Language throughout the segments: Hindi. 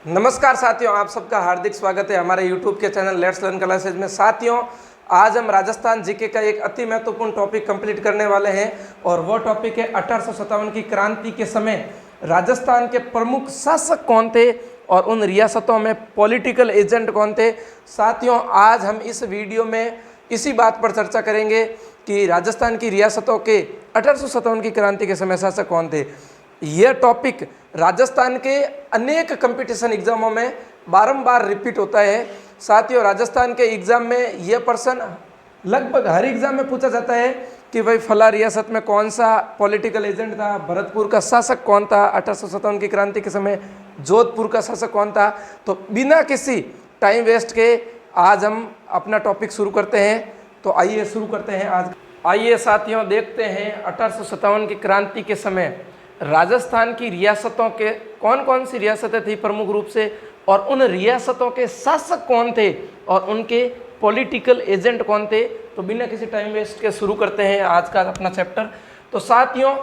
नमस्कार साथियों, आप सबका हार्दिक स्वागत है हमारे YouTube के चैनल लेट्स लर्न क्लासेज में। साथियों, आज हम राजस्थान जीके का एक अति महत्वपूर्ण टॉपिक कंप्लीट करने वाले हैं और वो टॉपिक है 1857 की क्रांति के समय राजस्थान के प्रमुख शासक कौन थे और उन रियासतों में पॉलिटिकल एजेंट कौन थे। साथियों, आज हम इस वीडियो में इसी बात पर चर्चा करेंगे कि राजस्थान की रियासतों के 1857 की क्रांति के समय शासक कौन थे। यह टॉपिक राजस्थान के अनेक कंपटीशन एग्जामों में बारंबार रिपीट होता है। साथियों, राजस्थान के एग्ज़ाम में यह प्रश्न लगभग हर एग्ज़ाम में पूछा जाता है कि भाई फला रियासत में कौन सा पॉलिटिकल एजेंट था, भरतपुर का शासक कौन था 1857 की क्रांति के समय, जोधपुर का शासक कौन था। तो बिना किसी टाइम वेस्ट के आज हम अपना टॉपिक शुरू करते हैं। तो आइए शुरू करते हैं आज। आइए साथियों, देखते हैं 1857 की क्रांति के समय राजस्थान की रियासतों के कौन कौन सी रियासतें थी प्रमुख रूप से, और उन रियासतों के शासक कौन थे और उनके पॉलिटिकल एजेंट कौन थे। तो बिना किसी टाइम वेस्ट के शुरू करते हैं आज का अपना चैप्टर। तो साथियों,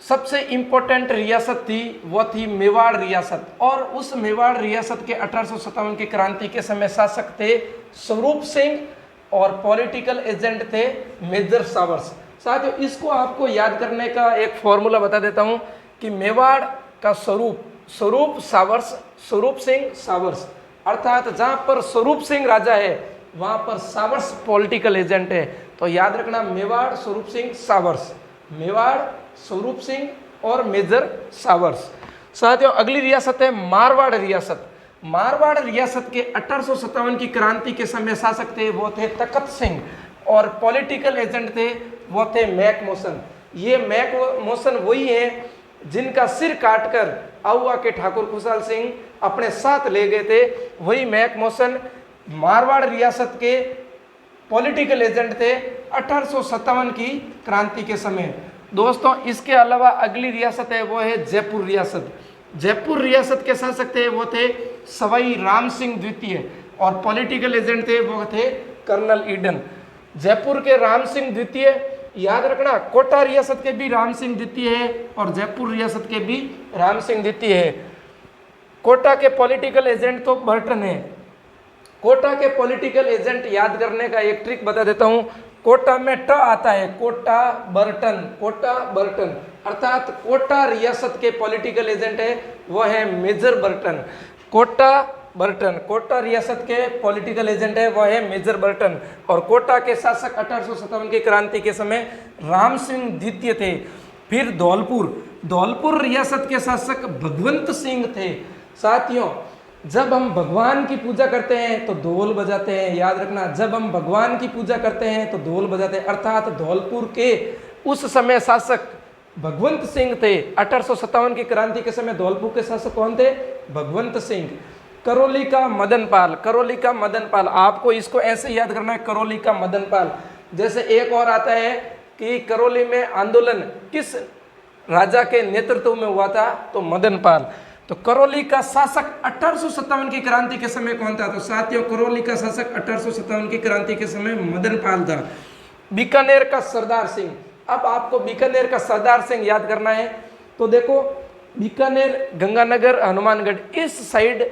सबसे इम्पोर्टेंट रियासत थी वो थी मेवाड़ रियासत, और उस मेवाड़ रियासत के 1857 की क्रांति के समय शासक थे स्वरूप सिंह और पॉलिटिकल एजेंट थे मेजर सावर्स। साथियों, इसको आपको याद करने का एक फॉर्मूला बता देता हूं कि मेवाड़ का स्वरूप सावर्स, स्वरूप सिंह सावर्स, अर्थात जहां पर स्वरूप सिंह राजा है वहां पर सावर्स पॉलिटिकल एजेंट है। तो याद रखना, मेवाड़ स्वरूप सिंह सावर्स, मेवाड़ स्वरूप सिंह और मेजर सावर्स। साथियों, अगली रियासत है मारवाड़ रियासत। मारवाड़ रियासत के 1857 की क्रांति के समय शासक थे वो थे तखत सिंह, और पॉलिटिकल एजेंट थे वो थे मैकमोहन। ये मैकमोहन वही है जिनका सिर काटकर आउवा के ठाकुर खुशहाल सिंह अपने साथ ले गए थे। वही मैकमोहन मारवाड़ रियासत के पॉलिटिकल एजेंट थे 1857 की क्रांति के समय। दोस्तों, इसके अलावा अगली रियासत है वो है जयपुर रियासत। जयपुर रियासत के शासक थे वो थे सवाई राम सिंह द्वितीय, और पॉलिटिकल एजेंट थे वो थे कर्नल ईडन। जयपुर के राम सिंह द्वितीय, याद रखना, कोटा रियासत के भी राम सिंह द्वितीय है और जयपुर रियासत के भी राम सिंह द्वितीय है। कोटा के पॉलिटिकल एजेंट तो बर्टन है। कोटा के पॉलिटिकल एजेंट याद करने का एक ट्रिक बता देता हूं। कोटा में ट आता है, कोटा बर्टन, कोटा बर्टन, अर्थात कोटा रियासत के पॉलिटिकल एजेंट है वो है major Burton. Kota Burton, Kota रियासत के पॉलिटिकल एजेंट है वह है मेजर बर्टन। और कोटा के शासक 1857 की क्रांति के समय राम सिंह द्वितीय थे। फिर धौलपुर रियासत के शासक भगवंत सिंह थे। साथियों, जब हम भगवान की पूजा करते हैं तो ढोल बजाते हैं, याद रखना, जब हम भगवान की पूजा करते हैं तो ढोल बजाते हैं, अर्थात धौलपुर के उस समय शासक भगवंत सिंह थे। 1857 की क्रांति के समय धौलपुर के शासक कौन थे? भगवंत सिंह। करौली का मदन पाल, करौली का मदन पाल, आपको इसको ऐसे याद करना है, करौली का मदन पाल। जैसे एक और आता है कि करौली में आंदोलन किस राजा के नेतृत्व में हुआ था? तो मदन पाल। तो करौली का शासक 1857 की क्रांति के समय कौन था? तो साथियों, करौली का शासक 1857 की क्रांति के समय मदन पाल था। बीकानेर का सरदार सिंह, अब आपको बीकानेर का सरदार सिंह याद करना है। तो देखो, बीकानेर, गंगानगर, हनुमानगढ़, इस साइड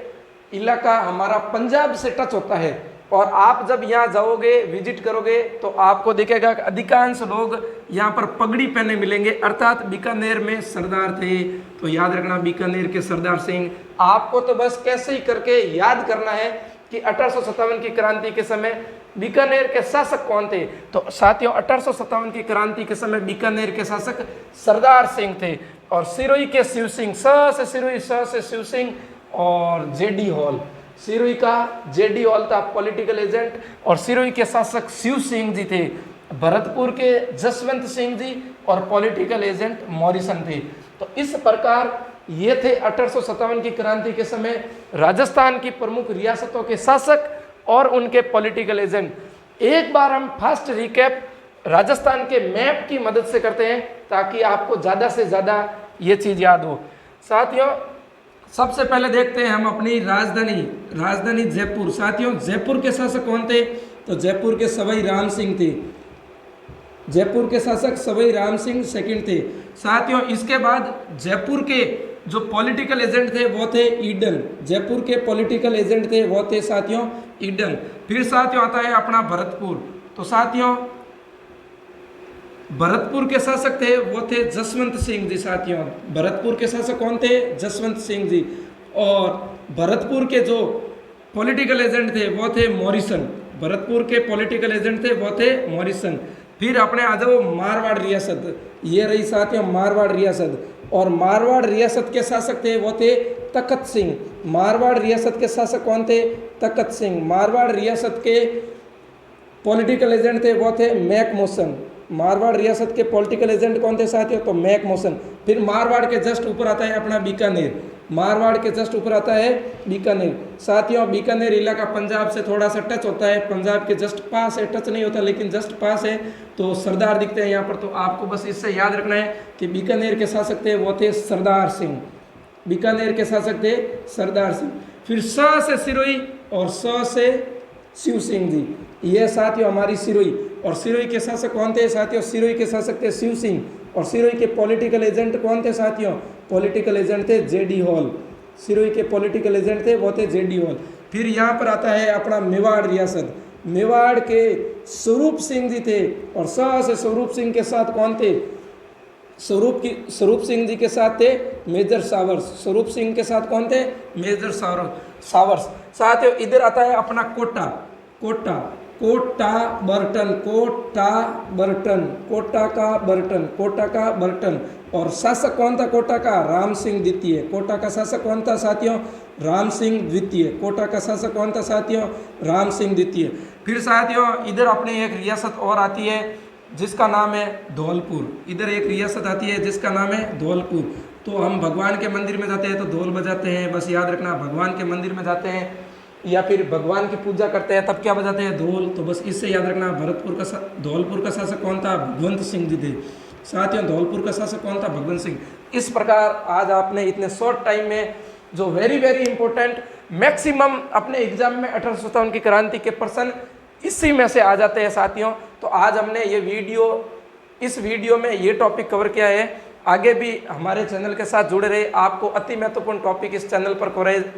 इलाका हमारा पंजाब से टच होता है, और आप जब यहाँ जाओगे, विजिट करोगे, तो आपको दिखेगा कि अधिकांश लोग यहाँ पर पगड़ी पहने मिलेंगे, अर्थात बीकानेर में सरदार थे। तो याद रखना, बीकानेर के सरदार सिंह। आपको तो बस कैसे ही करके याद करना है कि 1857 की क्रांति के समय बीकानेर के शासक कौन थे। तो साथियों, 1857 की क्रांति के समय बीकानेर के शासक सरदार सिंह थे। और सिरोही के शिव सिंह, स से सिरोही, स से शिव सिंह, और जेडी हॉल, सिरोही का जेडी हॉल था पॉलिटिकल एजेंट, और सिरोही के शासक शिव सिंह जी थे। भरतपुर के जसवंत सिंह जी और पॉलिटिकल एजेंट मॉरिसन थे। तो इस प्रकार ये थे 1857 की क्रांति के समय राजस्थान की प्रमुख रियासतों के शासक और उनके पॉलिटिकल एजेंट। एक बार हम फास्ट रिकैप राजस्थान के मैप की मदद से करते हैं ताकि आपको ज़्यादा से ज़्यादा ये चीज़ याद हो। साथियों, सबसे पहले देखते हैं हम अपनी राजधानी जयपुर। साथियों, जयपुर के शासक कौन थे? तो जयपुर के सवाई राम सिंह थे। जयपुर के शासक सवाई राम सिंह सेकंड थे। साथियों, इसके बाद जयपुर के जो पॉलिटिकल एजेंट थे वो थे ईडन। जयपुर के पॉलिटिकल एजेंट थे वो थे साथियों ईडन। फिर साथियों आता है अपना भरतपुर। तो साथियों भरतपुर के शासक थे वो थे जसवंत सिंह जी। साथियों भरतपुर के शासक कौन थे? जसवंत सिंह जी। और भरतपुर के जो पॉलिटिकल एजेंट थे वो थे मॉरिसन। भरतपुर के पॉलिटिकल एजेंट थे वो थे मॉरिसन। फिर अपने आ जाओ मारवाड़ रियासत, ये रही साथियों मारवाड़ रियासत। और मारवाड़ रियासत के शासक थे वो थे तखत सिंह। मारवाड़ रियासत के शासक कौन थे? तखत सिंह। मारवाड़ रियासत के पॉलिटिकल एजेंट थे वो थे मैकमोसन। मारवाड़ रियासत के पॉलिटिकल एजेंट कौन थे साथियों? तो मैकमोसन। फिर मारवाड़ के जस्ट ऊपर आता है अपना बीकानेर। मारवाड़ के जस्ट ऊपर आता है बीकानेर। साथियों बीकानेर इलाका पंजाब से थोड़ा सा टच होता है, पंजाब के जस्ट पास है, टच नहीं होता लेकिन जस्ट पास है। तो सरदार दिखते हैं यहाँ पर, तो आपको बस इससे याद रखना है कि बीकानेर के शासक थे वो थे सरदार सिंह। बीकानेर के शासक थे सरदार सिंह। फिर स से सिरोही और स से शिव सिंह जी, ये साथियों हमारी सिरोही। और सिरोही के शासक कौन थे साथियों? सिरोही के शासक थे शिव सिंह। और सिरोही के पॉलिटिकल एजेंट कौन थे साथियों? पॉलिटिकल एजेंट थे जेडी हॉल। सिरोही के पॉलिटिकल एजेंट थे वो थे जेडी हॉल। फिर यहाँ पर आता है अपना मेवाड़ रियासत। मेवाड़ के स्वरूप सिंह जी थे। और स से स्वरूप सिंह के साथ कौन थे? स्वरूप सिंह जी के साथ थे मेजर सावर्स। स्वरूप सिंह के साथ कौन थे? Major Showers. साथियों इधर आता है अपना कोटा। कोटा बर्टन। कोटा का बर्टन। और शासक कौन था कोटा का? राम सिंह द्वितीय। कोटा का शासक कौन था साथियों? राम सिंह द्वितीय। कोटा का शासक कौन था साथियों? राम सिंह द्वितीय। फिर साथियों इधर अपनी एक रियासत और आती है जिसका नाम है धौलपुर। इधर एक रियासत आती है जिसका नाम है धौलपुर। तो हम भगवान के मंदिर में जाते हैं तो ढोल बजाते हैं, बस याद रखना भगवान के मंदिर में जाते हैं या फिर भगवान की पूजा करते हैं तब क्या बजाते हैं? ढोल। तो बस इससे याद रखना धौलपुर का शासक कौन था? भगवंत सिंह जी थे। साथियों धौलपुर का शासक कौन था? भगवंत सिंह। इस प्रकार आज आपने इतने शॉर्ट टाइम में जो वेरी इंपॉर्टेंट मैक्सिमम अपने एग्जाम में 1857 की क्रांति के प्रश्न इसी में से आ जाते हैं साथियों। तो आज हमने इस वीडियो में ये टॉपिक कवर किया है। आगे भी हमारे चैनल के साथ जुड़े रहे, आपको अति महत्वपूर्ण टॉपिक इस चैनल पर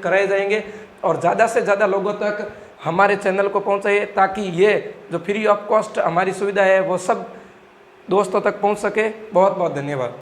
कराए जाएंगे और ज़्यादा से ज़्यादा लोगों तक हमारे चैनल को पहुंचाइए ताकि ये जो फ्री ऑफ कॉस्ट हमारी सुविधा है वो सब दोस्तों तक पहुंच सके। बहुत बहुत धन्यवाद।